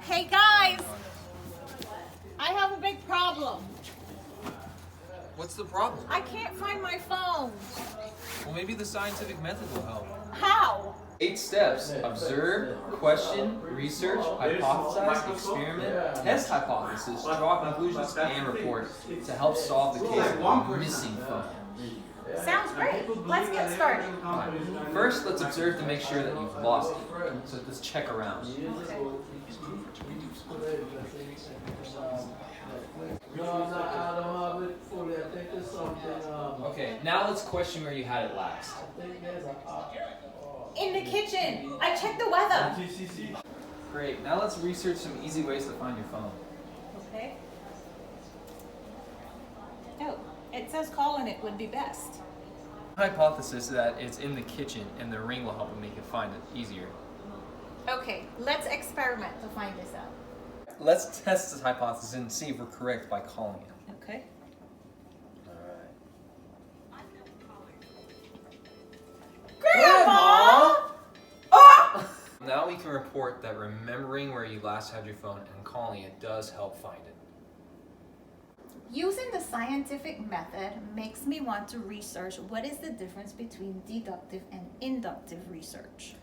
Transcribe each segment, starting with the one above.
Hey guys, I have a big problem. What's the problem? I can't find my phone. Well, maybe the scientific method will help. How? 8 steps: observe, question, research, hypothesize, experiment, test hypothesis, draw conclusions, and report to help solve the case of a missing phone. Sounds great. Let's get started. Alright. First, let's observe to make sure that you've lost it. So let's check around. Okay. Okay, now let's question where you had it last. In the kitchen. I checked the weather. Great, now let's research some easy ways to find your phone. Okay. Oh, it says calling it would be best. Hypothesis that it's in the kitchen and the ring will help make it find it easier. Okay, let's experiment to find this out. Let's test this hypothesis and see if we're correct by calling it. Okay. Alright. Grandma! Oh! Now we can report that remembering where you last had your phone and calling it does help find it. Using the scientific method makes me want to research what is the difference between deductive and inductive research.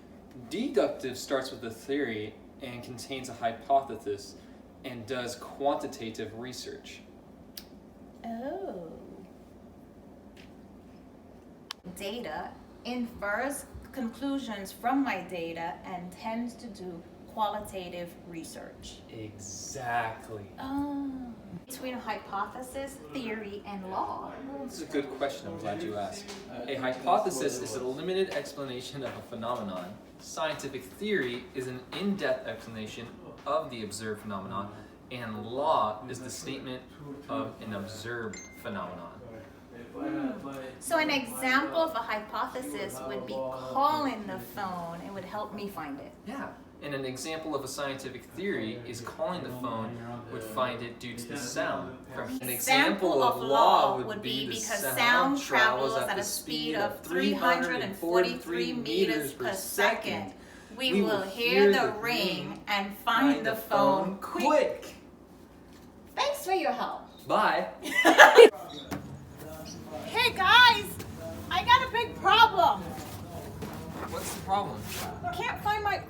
Deductive starts with a theory and contains a hypothesis and does quantitative research. Oh. Data infers conclusions from my data and tends to do qualitative research. Exactly. Oh. Between hypothesis, theory, and law. This is a good question, I'm glad you asked. A hypothesis is a limited explanation of a phenomenon. Scientific theory is an in-depth explanation of the observed phenomenon, and law is the statement of an observed phenomenon. So an example of a hypothesis would be calling the phone. It would help me find it. Yeah, and an example of a scientific theory is calling the phone would find it due to the sound. An example of law would be because sound travels at a speed of 343 meters per second. We will hear the ring and find the phone quick. Thanks for your help. Bye. Hey guys, I got a big problem. What's the problem? I can't find my